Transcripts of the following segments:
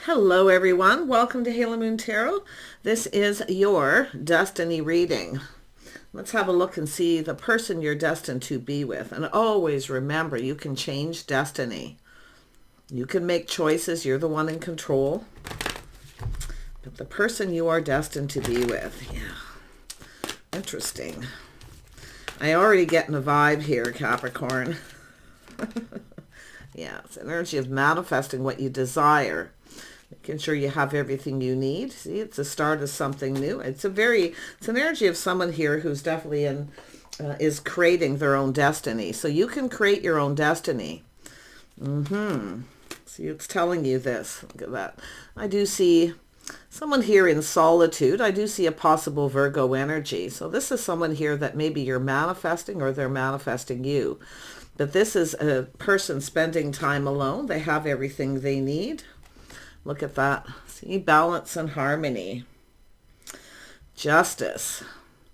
Hello everyone, welcome to Halo Moon Tarot. This is your destiny reading. Let's have a look and see the person you're destined to be with. And always remember, you can change destiny. You can make choices, you're the one in control. But the person you are destined to be with, yeah, interesting. I already getting a vibe here, Capricorn. Yeah, it's an energy of manifesting what you desire. Making sure you have everything you need. See, it's the start of something new. It's an energy of someone here who's definitely is creating their own destiny. So you can create your own destiny. See, it's telling you this. Look at that. I do see someone here in solitude. I do see a possible Virgo energy. So this is someone here that maybe you're manifesting or they're manifesting you. But this is a person spending time alone. They have everything they need. Look at that. See, balance and harmony. Justice.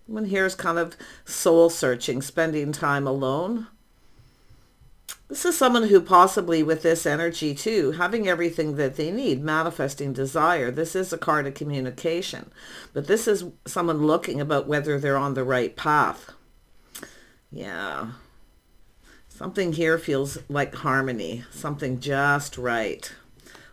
Someone here is kind of soul searching, spending time alone. This is someone who possibly with this energy too, having everything that they need, manifesting desire. This is a card of communication. But this is someone looking about whether they're on the right path. Yeah. Something here feels like harmony. Something just right.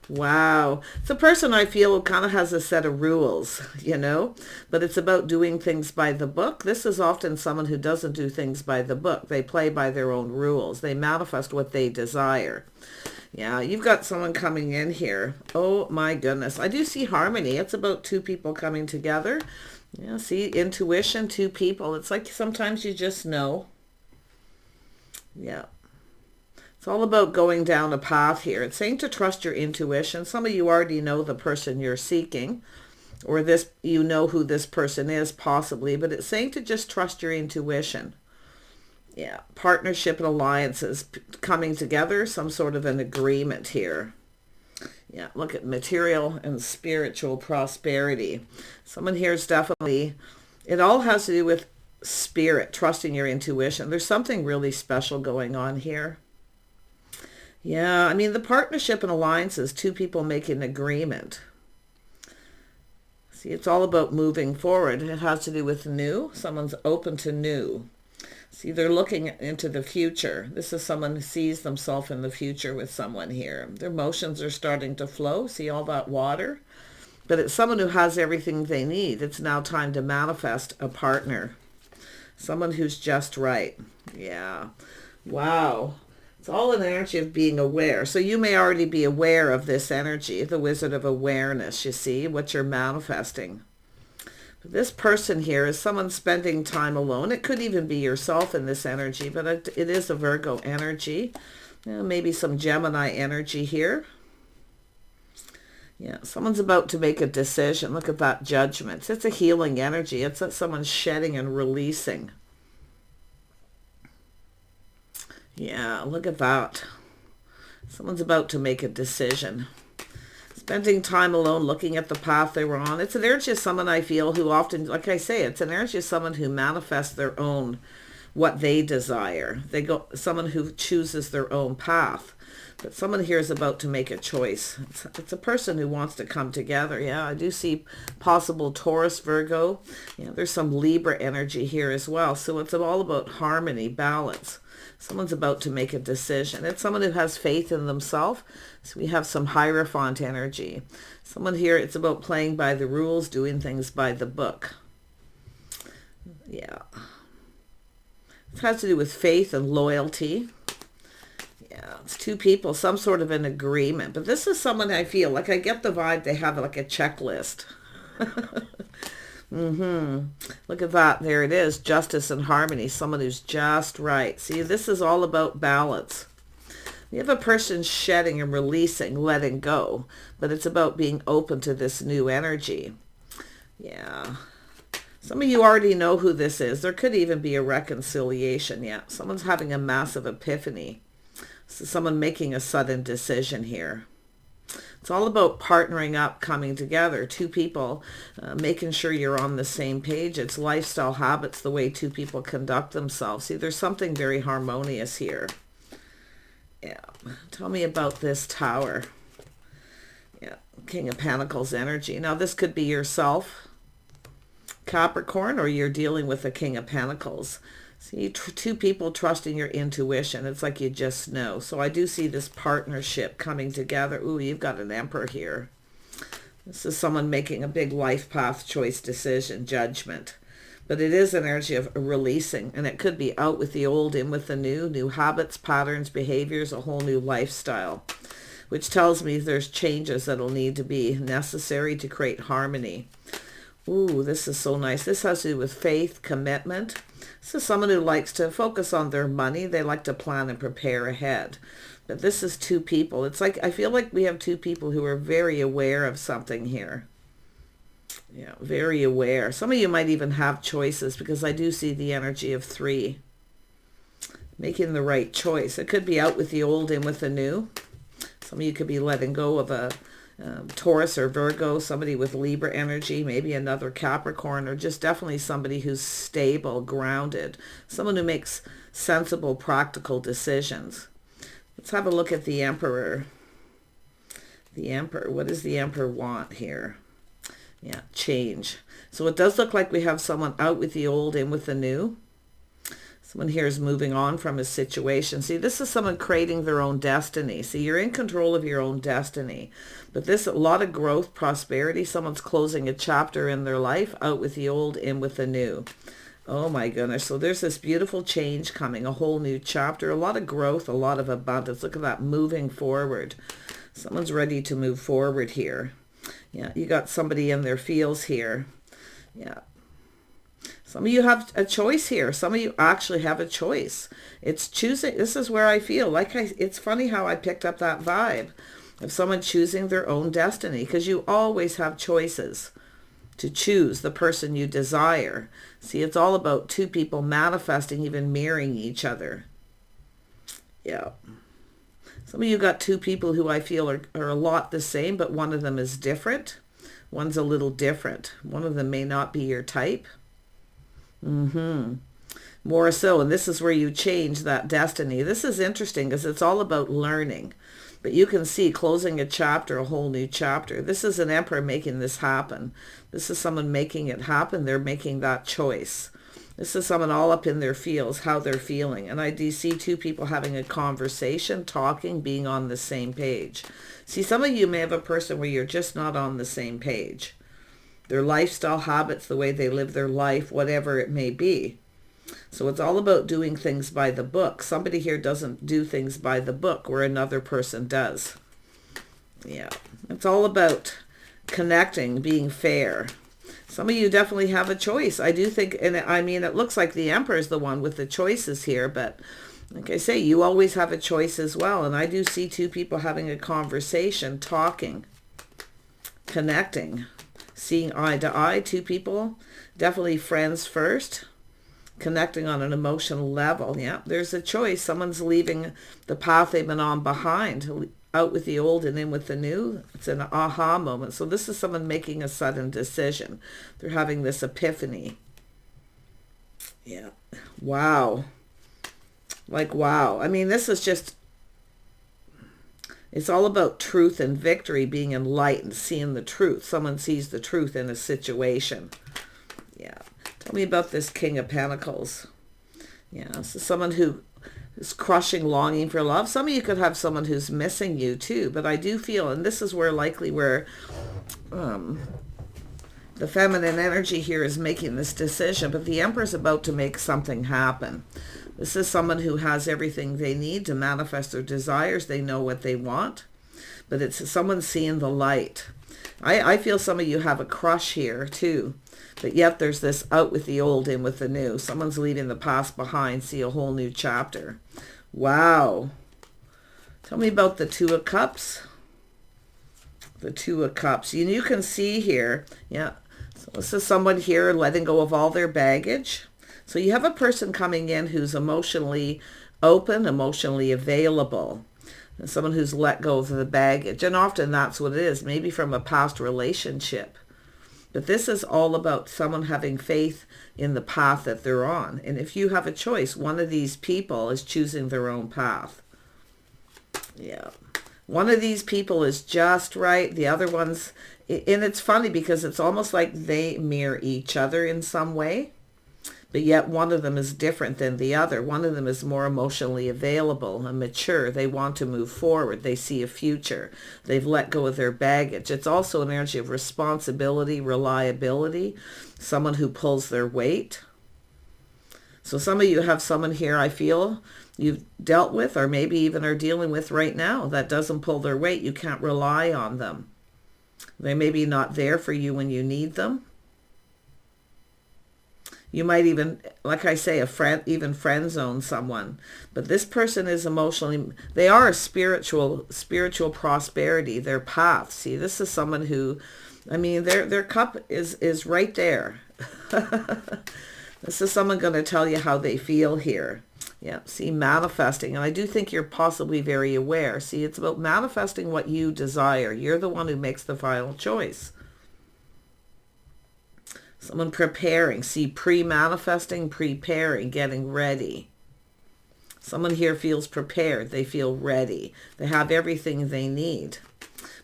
Wow. It's a person I feel kind of has a set of rules, you know, but it's about doing things by the book. This is often someone who doesn't do things by the book. They play by their own rules. They manifest what they desire. Yeah, you've got someone coming in here. Oh my goodness. I do see harmony. It's about two people coming together. Yeah, see, intuition, two people. It's like sometimes you just know. Yeah. It's all about going down a path here. It's saying to trust your intuition. Some of you already know the person you're seeking, or you know who this person is possibly, but it's saying to just trust your intuition. Yeah, partnership and alliances coming together, some sort of an agreement here. Yeah, look at material and spiritual prosperity. Someone here is definitely, it all has to do with spirit, trusting your intuition. There's something really special going on here. Yeah, I mean, the partnership and alliances, two people making an agreement. See, it's all about moving forward. It has to do with new. Someone's open to new. See, they're looking into the future. This is someone who sees themselves in the future with someone here. Their emotions are starting to flow. See all that water? But it's someone who has everything they need. It's now time to manifest a partner. Someone who's just right. Yeah. Wow. It's all an energy of being aware. So you may already be aware of this energy, the Wizard of Awareness, you see, what you're manifesting. But this person here is someone spending time alone. It could even be yourself in this energy, but it is a Virgo energy. Maybe some Gemini energy here. Yeah, someone's about to make a decision. Look at that Judgment. It's a healing energy. It's that someone's shedding and releasing. Yeah, look at that. Someone's about to make a decision. Spending time alone, looking at the path they were on. It's an energy of someone I feel who often, like I say, it's an energy of someone who manifests their own, what they desire. Someone who chooses their own path. But someone here is about to make a choice. It's a person who wants to come together. Yeah, I do see possible Taurus, Virgo. Yeah, there's some Libra energy here as well. So it's all about harmony, balance. Someone's about to make a decision. It's someone who has faith in themselves. So we have some Hierophant energy. Someone here, it's about playing by the rules, doing things by the book. Yeah. It has to do with faith and loyalty. Yeah, it's two people, some sort of an agreement. But this is someone I feel, like I get the vibe they have like a checklist. Look at that. There it is. Justice and harmony. Someone who's just right. See, this is all about balance. You have a person shedding and releasing, letting go. But it's about being open to this new energy. Yeah. Some of you already know who this is. There could even be a reconciliation. Yeah. Someone's having a massive epiphany. So someone making a sudden decision here. It's all about partnering up, coming together. Two people, making sure you're on the same page. It's lifestyle habits, the way two people conduct themselves. See, there's something very harmonious here. Yeah. Tell me about this Tower. Yeah. King of Pentacles energy. Now, this could be yourself, Capricorn, or you're dealing with the King of Pentacles. See, two people trusting your intuition. It's like you just know. So I do see this partnership coming together. Ooh, you've got an Emperor here. This is someone making a big life path choice decision, judgment. But it is an energy of releasing, and it could be out with the old, in with the new habits, patterns, behaviors, a whole new lifestyle, which tells me there's changes that'll need to be necessary to create harmony. Ooh, this is so nice. This has to do with faith, commitment. This is someone who likes to focus on their money. They like to plan and prepare ahead. But this is two people. It's like, I feel like we have two people who are very aware of something here. Yeah, very aware. Some of you might even have choices, because I do see the energy of 3. Making the right choice. It could be out with the old, in with the new. Some of you could be letting go of a Taurus or Virgo, somebody with Libra energy, maybe another Capricorn, or just definitely somebody who's stable, grounded, someone who makes sensible, practical decisions. Let's have a look at the Emperor. The Emperor, what does the Emperor want here? Yeah, change. So it does look like we have someone out with the old, in with the new. Someone here is moving on from a situation. See, this is someone creating their own destiny. See, you're in control of your own destiny. But this, a lot of growth, prosperity. Someone's closing a chapter in their life, out with the old, in with the new. Oh my goodness. So there's this beautiful change coming, a whole new chapter, a lot of growth, a lot of abundance. Look at that, moving forward. Someone's ready to move forward here. Yeah, you got somebody in their feels here. Yeah. Some of you have a choice here. Some of you actually have a choice. It's choosing. This is where I feel like it's funny how I picked up that vibe of someone choosing their own destiny, because you always have choices to choose the person you desire. See, it's all about two people manifesting, even mirroring each other. Yeah. Some of you got two people who I feel are a lot the same, but one of them is different. One's a little different. One of them may not be your type. More so, and this is where you change that destiny. This is interesting because it's all about learning. But you can see closing a chapter, a whole new chapter. This is an Emperor making this happen. This is someone making it happen. They're making that choice. This is someone all up in their feels, how they're feeling. And I do see two people having a conversation, talking, being on the same page. See, some of you may have a person where you're just not on the same page. Their lifestyle, habits, the way they live their life, whatever it may be. So it's all about doing things by the book. Somebody here doesn't do things by the book where another person does. Yeah, it's all about connecting, being fair. Some of you definitely have a choice. I do think, and I mean, it looks like the Emperor is the one with the choices here, but like I say, you always have a choice as well. And I do see two people having a conversation, talking, connecting, seeing eye to eye, two people, definitely friends first, connecting on an emotional level. Yeah, there's a choice. Someone's leaving the path they've been on behind, out with the old and in with the new. It's an aha moment. So this is someone making a sudden decision. They're having this epiphany. Yeah. Wow. Like, wow. I mean, this is just, it's all about truth and victory, being enlightened, seeing the truth. Someone sees the truth in a situation. Yeah. Tell me about this King of Pentacles. Yeah, this is someone who is crushing longing for love. Some of you could have someone who's missing you too, but I do feel, and this is where likely where the feminine energy here is making this decision, but the Emperor's about to make something happen. This is someone who has everything they need to manifest their desires. They know what they want, but it's someone seeing the light. I feel some of you have a crush here too, but yet there's this out with the old, in with the new. Someone's leaving the past behind, see a whole new chapter. Wow. Tell me about the Two of Cups. The Two of Cups. And you can see here, yeah, so this is someone here letting go of all their baggage. So you have a person coming in who's emotionally open, emotionally available. And someone who's let go of the baggage. And often that's what it is, maybe from a past relationship. But this is all about someone having faith in the path that they're on. And if you have a choice, one of these people is choosing their own path. Yeah. One of these people is just right. The other one's, and it's funny because it's almost like they mirror each other in some way. But yet one of them is different than the other. One of them is more emotionally available and mature. They want to move forward. They see a future. They've let go of their baggage. It's also an energy of responsibility, reliability, someone who pulls their weight. So some of you have someone here, I feel, you've dealt with or maybe even are dealing with right now that doesn't pull their weight. You can't rely on them. They may be not there for you when you need them. You might even, like I say, even friend zone someone. But this person is emotionally, they are a spiritual prosperity, their path. See, this is someone who, I mean, their cup is right there. This is someone going to tell you how they feel here. Yeah, see, manifesting. And I do think you're possibly very aware. See, it's about manifesting what you desire. You're the one who makes the final choice. Someone preparing. See, pre-manifesting, preparing, getting ready. Someone here feels prepared. They feel ready. They have everything they need.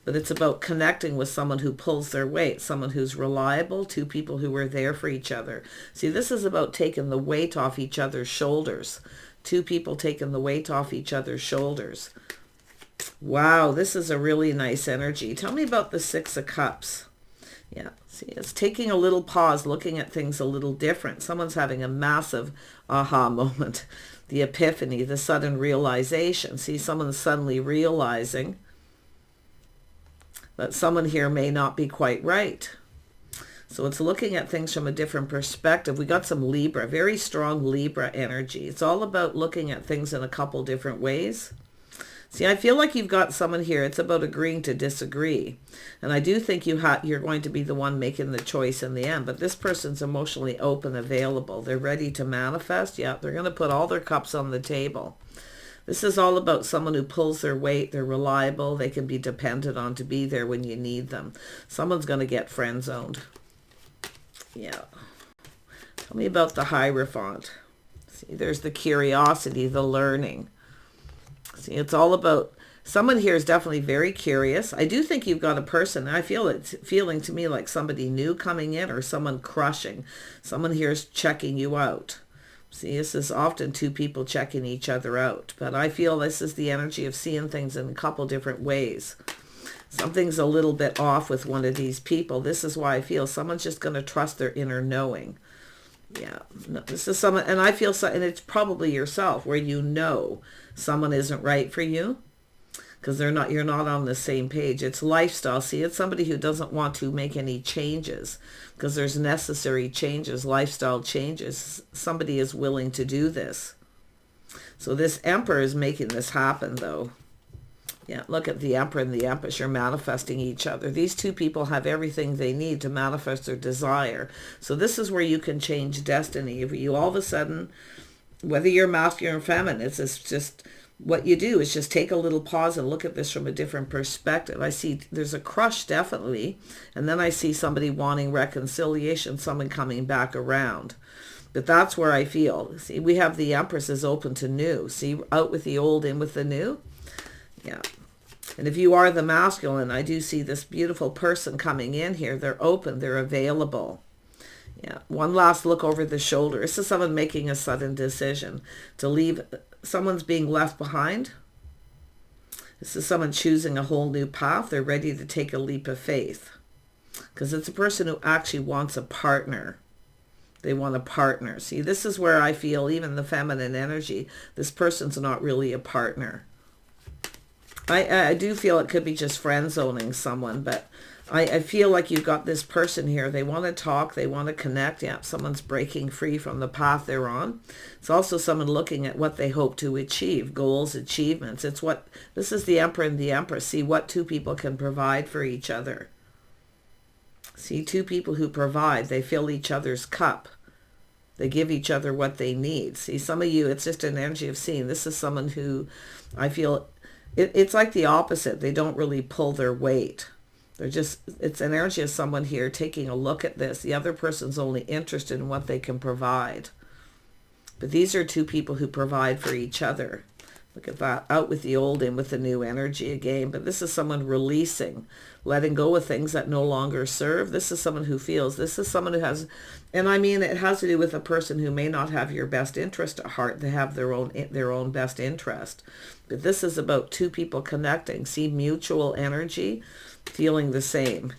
But it's about connecting with someone who pulls their weight, someone who's reliable, two people who are there for each other. See, this is about taking the weight off each other's shoulders. Two people taking the weight off each other's shoulders. Wow, this is a really nice energy. Tell me about the Six of Cups. Yeah, see, it's taking a little pause, looking at things a little different. Someone's having a massive aha moment. The epiphany, the sudden realization. See, someone's suddenly realizing that someone here may not be quite right. So it's looking at things from a different perspective. We got some Libra, very strong Libra energy. It's all about looking at things in a couple different ways. See, I feel like you've got someone here. It's about agreeing to disagree. And I do think you're going to be the one making the choice in the end. But this person's emotionally open, available. They're ready to manifest. Yeah, they're going to put all their cups on the table. This is all about someone who pulls their weight. They're reliable. They can be dependent on to be there when you need them. Someone's going to get friend zoned. Yeah. Tell me about the Hierophant. See, there's the curiosity, the learning. See, it's all about, someone here is definitely very curious. I do think you've got a person. I feel it's feeling to me like somebody new coming in or someone crushing. Someone here is checking you out. See, this is often two people checking each other out. But I feel this is the energy of seeing things in a couple different ways. Something's a little bit off with one of these people. This is why I feel someone's just going to trust their inner knowing. Yeah, no, this is someone, and I feel so, and it's probably yourself where you know someone isn't right for you because you're not on the same page. It's lifestyle. See, it's somebody who doesn't want to make any changes because there's necessary changes, lifestyle changes. Somebody is willing to do this. So this Emperor is making this happen, though. Yeah, look at the Emperor and the Empress. You're manifesting each other. These two people have everything they need to manifest their desire. So this is where you can change destiny. If you all of a sudden, whether you're masculine or feminine, it's just what you do is just take a little pause and look at this from a different perspective. I see there's a crush, definitely. And then I see somebody wanting reconciliation, someone coming back around. But that's where I feel. See, we have the Empress is open to new. See, out with the old, in with the new. Yeah. And if you are the masculine, I do see this beautiful person coming in here. They're open. They're available. Yeah. One last look over the shoulder. This is someone making a sudden decision to leave. Someone's being left behind. This is someone choosing a whole new path. They're ready to take a leap of faith. Because it's a person who actually wants a partner. They want a partner. See, this is where I feel even the feminine energy. This person's not really a partner. I do feel it could be just friend zoning someone, but I feel like you've got this person here. They want to talk. They want to connect. Yeah, someone's breaking free from the path they're on. It's also someone looking at what they hope to achieve, goals, achievements. This is the Emperor and the Empress. See what two people can provide for each other. See, two people who provide. They fill each other's cup. They give each other what they need. See, some of you, it's just an energy of seeing. This is someone who I feel... It's like the opposite. They don't really pull their weight. It's an energy of someone here taking a look at this. The other person's only interested in what they can provide. But these are two people who provide for each other. Look at that. Out with the old, in with the new energy again. But this is someone releasing, letting go of things that no longer serve. This is someone who feels. This is someone who has, and I mean, it has to do with a person who may not have your best interest at heart. They have their own best interest. But this is about two people connecting. See, mutual energy, feeling the same.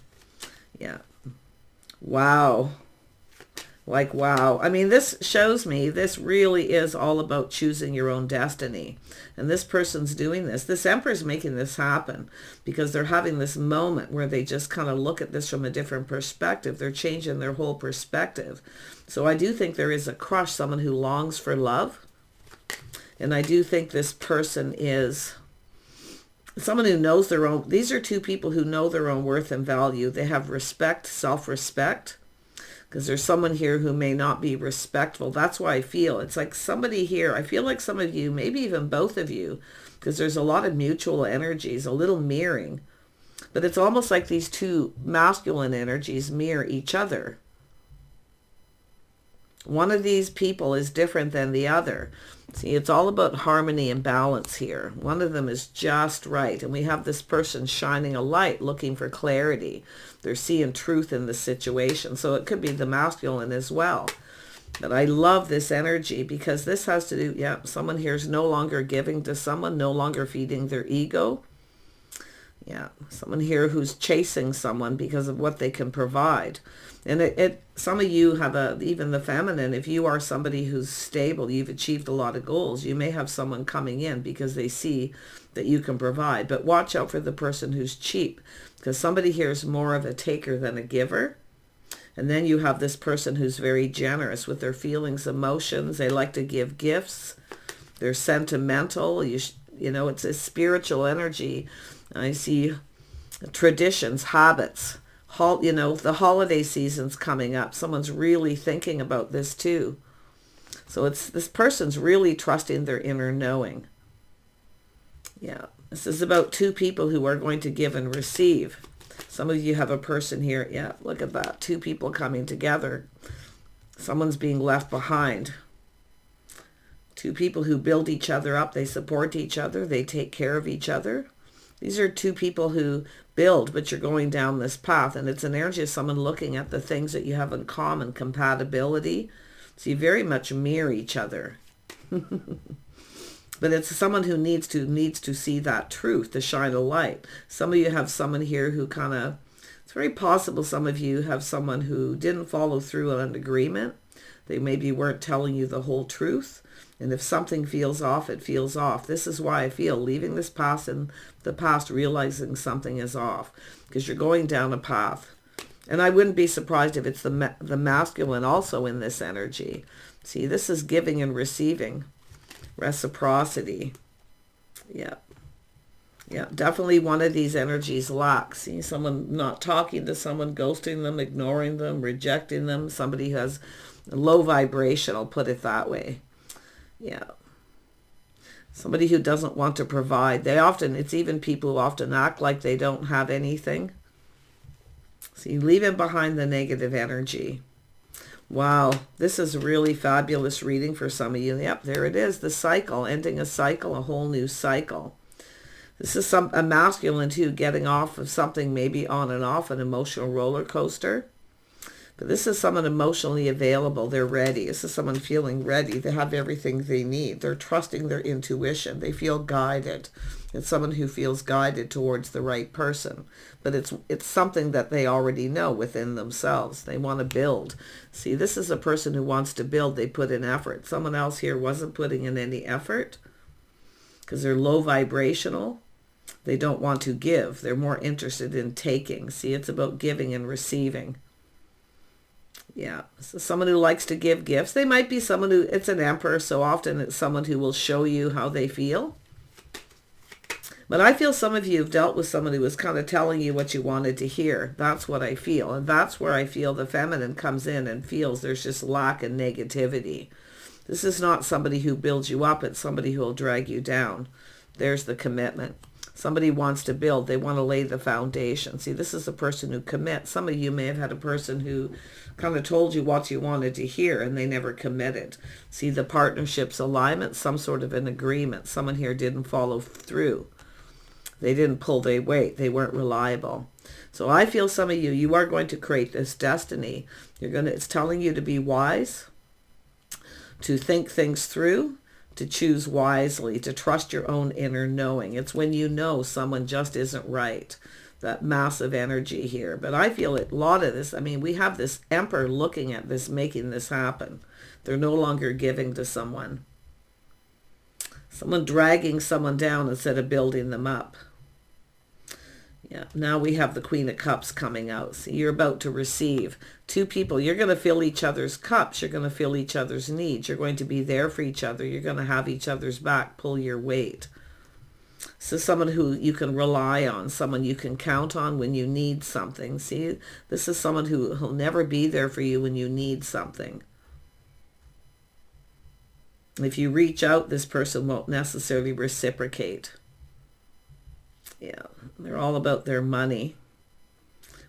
Yeah. Wow. Like, wow. I mean, this shows me this really is all about choosing your own destiny. And this person's doing this. This Emperor's making this happen because they're having this moment where they just kind of look at this from a different perspective. They're changing their whole perspective. So I do think there is a crush, someone who longs for love. And I do think this person is someone who knows their own. These are two people who know their own worth and value. They have respect, self-respect. Because there's someone here who may not be respectful. That's why I feel it's like somebody here. I feel like some of you, maybe even both of you, because there's a lot of mutual energies, a little mirroring. But it's almost like these two masculine energies mirror each other. One of these people is different than the other. See, it's all about harmony and balance here. One of them is just right. And we have this person shining a light, looking for clarity. They're seeing truth in the situation. So it could be the masculine as well. But I love this energy because this has to do, yeah, someone here is no longer giving to someone, no longer feeding their ego. Yeah, someone here who's chasing someone because of what they can provide. And some of you have even the feminine, if you are somebody who's stable, you've achieved a lot of goals, you may have someone coming in because they see that you can provide. But watch out for the person who's cheap, because somebody here is more of a taker than a giver. And then you have this person who's very generous with their feelings, emotions. They like to give gifts. They're sentimental. You know, it's a spiritual energy. I see traditions, habits. You know, the holiday season's coming up. Someone's really thinking about this too. So it's this person's really trusting their inner knowing. Yeah, this is about two people who are going to give and receive. Some of you have a person here. Yeah, look at that. Two people coming together. Someone's being left behind. Two people who build each other up. They support each other. They take care of each other. These are two people who build, but you're going down this path. And it's an energy of someone looking at the things that you have in common, compatibility. So you very much mirror each other. But it's someone who needs to see that truth, to shine a light. Some of you have someone here who kind of, it's very possible some of you have someone who didn't follow through on an agreement. They maybe weren't telling you the whole truth. And if something feels off, it feels off. This is why I feel leaving this past in the past, realizing something is off, because you're going down a path. And I wouldn't be surprised if it's the masculine also in this energy. See, this is giving and receiving. Reciprocity. Yeah. Yeah, definitely one of these energies lacks. See, someone not talking to someone, ghosting them, ignoring them, rejecting them. Somebody who has low vibration, I'll put it that way. Yeah. Somebody who doesn't want to provide. It's even people who often act like they don't have anything. See, leaving behind the negative energy. Wow, this is a really fabulous reading for some of you. Yep, there it is, the cycle, ending a cycle, a whole new cycle. This is a masculine too, getting off of something, maybe on and off, an emotional roller coaster. But this is someone emotionally available. They're ready. This is someone feeling ready. They have everything they need. They're trusting their intuition. They feel guided. It's someone who feels guided towards the right person. But it's something that they already know within themselves. They want to build. See, this is a person who wants to build. They put in effort. Someone else here wasn't putting in any effort because they're low vibrational. They don't want to give. They're more interested in taking. See, it's about giving and receiving. Yeah, so someone who likes to give gifts. They might be someone who, it's an emperor, so often it's someone who will show you how they feel. But I feel some of you have dealt with someone who was kind of telling you what you wanted to hear. That's what I feel. And that's where I feel the feminine comes in and feels there's just lack and negativity. This is not somebody who builds you up. It's somebody who will drag you down. There's the commitment. Somebody wants to build. They want to lay the foundation. See, this is a person who commits. Some of you may have had a person who kind of told you what you wanted to hear and they never committed. See, the partnership's alignment, some sort of an agreement. Someone here didn't follow through. They didn't pull their weight. They weren't reliable. So I feel some of you, you are going to create this destiny. It's telling you to be wise, to think things through, to choose wisely, to trust your own inner knowing. It's when you know someone just isn't right. That massive energy here. But I feel a lot of this, I mean, we have this Emperor looking at this, making this happen. They're no longer giving to someone. Someone dragging someone down instead of building them up. Yeah, now we have the Queen of Cups coming out. See, you're about to receive. Two people, you're going to fill each other's cups. You're going to fill each other's needs. You're going to be there for each other. You're going to have each other's back, pull your weight. So someone who you can rely on, someone you can count on when you need something. See, this is someone who will never be there for you when you need something. If you reach out, this person won't necessarily reciprocate. Yeah, they're all about their money.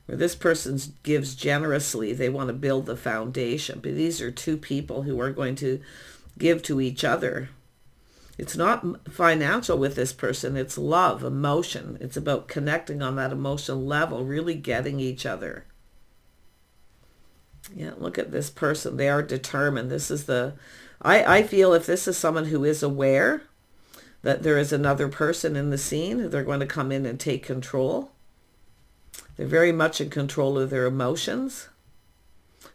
Where this person gives generously, they want to build the foundation. But these are two people who are going to give to each other. It's not financial with this person. It's love, emotion. It's about connecting on that emotional level, really getting each other. Yeah, look at this person. They are determined. This is the... I feel if this is someone who is aware that there is another person in the scene, they're going to come in and take control. They're very much in control of their emotions.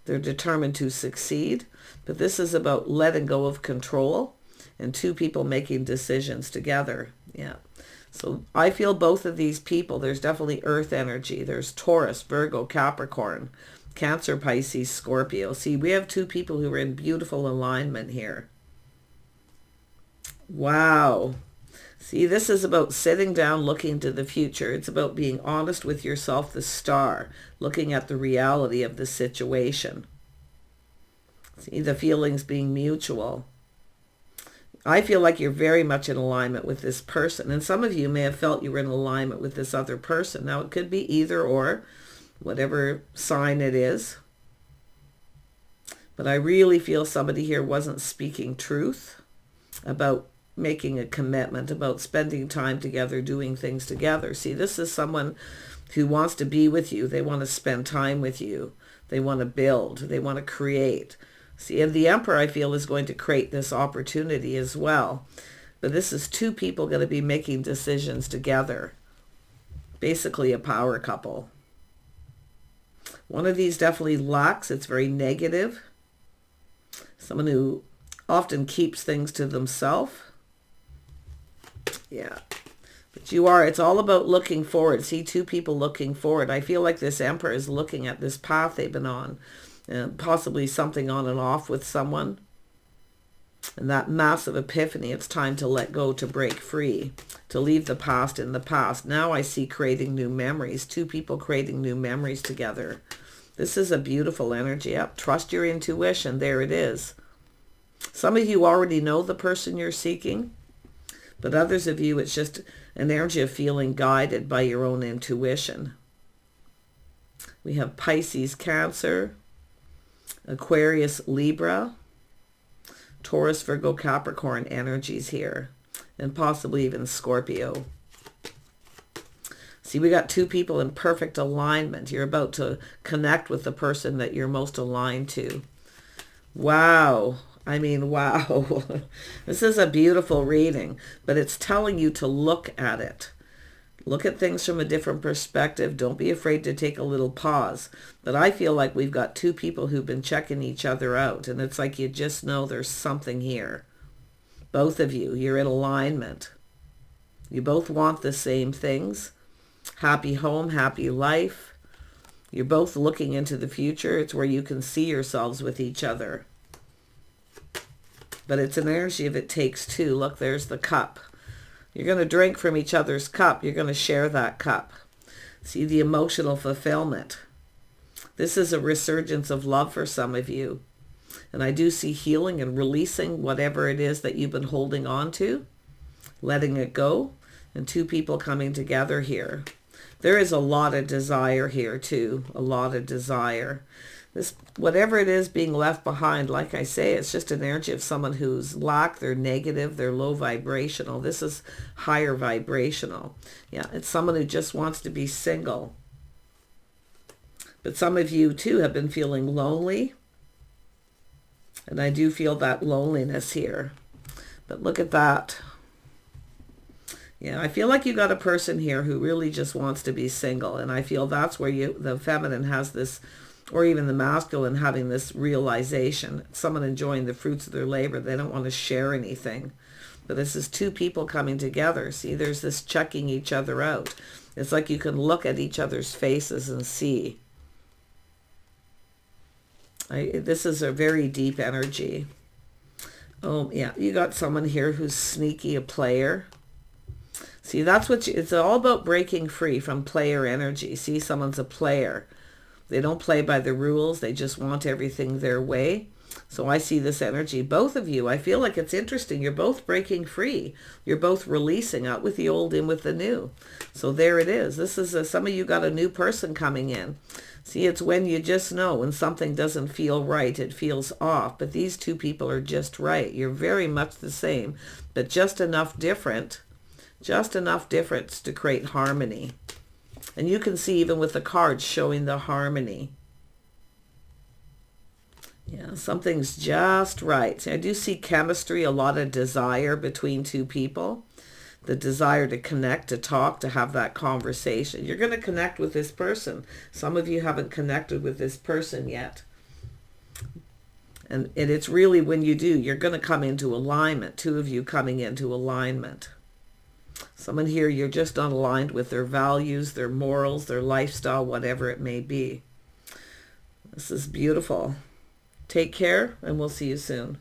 They're determined to succeed. But this is about letting go of control and two people making decisions together. Yeah. So I feel both of these people, there's definitely earth energy. There's Taurus, Virgo, Capricorn, Cancer, Pisces, Scorpio. See, we have two people who are in beautiful alignment here. Wow. See, this is about sitting down, looking to the future. It's about being honest with yourself, the star, looking at the reality of the situation. See, the feelings being mutual. I feel like you're very much in alignment with this person. And some of you may have felt you were in alignment with this other person. Now, it could be either or, whatever sign it is. But I really feel somebody here wasn't speaking truth about making a commitment, about spending time together, doing things together. See, this is someone who wants to be with you. They want to spend time with you. They want to build. They want to create. See, and the Emperor, I feel, is going to create this opportunity as well. But this is two people going to be making decisions together. Basically a power couple. One of these definitely lacks. It's very negative. Someone who often keeps things to themselves. Yeah. But it's all about looking forward. See, two people looking forward. I feel like this Emperor is looking at this path they've been on. Possibly something on and off with someone. And that massive epiphany, it's time to let go, to break free, to leave the past in the past. Now I see creating new memories. Two people creating new memories together. This is a beautiful energy. Yep. Trust your intuition. There it is. Some of you already know the person you're seeking. But others of you, it's just an energy of feeling guided by your own intuition. We have Pisces, Cancer, Aquarius, Libra, Taurus, Virgo, Capricorn energies here, and possibly even Scorpio. See, we got two people in perfect alignment. You're about to connect with the person that you're most aligned to. Wow. I mean, wow. This is a beautiful reading, but it's telling you to look at it. Look at things from a different perspective. Don't be afraid to take a little pause. But I feel like we've got two people who've been checking each other out, and it's like you just know there's something here. Both of you, you're in alignment. You both want the same things. Happy home, happy life. You're both looking into the future. It's where you can see yourselves with each other. But it's an energy of it takes two. Look, there's the cup. You're going to drink from each other's cup. You're going to share that cup. See the emotional fulfillment. This is a resurgence of love for some of you. And I do see healing and releasing whatever it is that you've been holding on to, letting it go. And two people coming together here. There is a lot of desire here too. A lot of desire. This, whatever it is being left behind, like I say, it's just an energy of someone who's lack, they're negative, they're low vibrational. This is higher vibrational. Yeah, it's someone who just wants to be single. But some of you too have been feeling lonely. And I do feel that loneliness here. But look at that. Yeah, I feel like you got a person here who really just wants to be single. And I feel that's where the feminine has this, or even the masculine having this realization. Someone enjoying the fruits of their labor. They don't want to share anything. But this is two people coming together. See, there's this checking each other out. It's like you can look at each other's faces and see. This is a very deep energy. Oh, yeah, you got someone here who's sneaky, a player. See, that's what it's all about, breaking free from player energy. See, someone's a player. They don't play by the rules. They just want everything their way. So I see this energy. Both of you, I feel like it's interesting. You're both breaking free. You're both releasing, out with the old, in with the new. So there it is. This is some of you got a new person coming in. See, it's when you just know when something doesn't feel right, it feels off. But these two people are just right. You're very much the same, but just enough different. Just enough difference to create harmony. And you can see even with the cards showing the harmony. Yeah, something's just right. So I do see chemistry, a lot of desire between two people. The desire to connect, to talk, to have that conversation. You're going to connect with this person. Some of you haven't connected with this person yet. And it's really when you do, you're going to come into alignment. Two of you coming into alignment. Someone here, you're just not aligned with their values, their morals, their lifestyle, whatever it may be. This is beautiful. Take care, and we'll see you soon.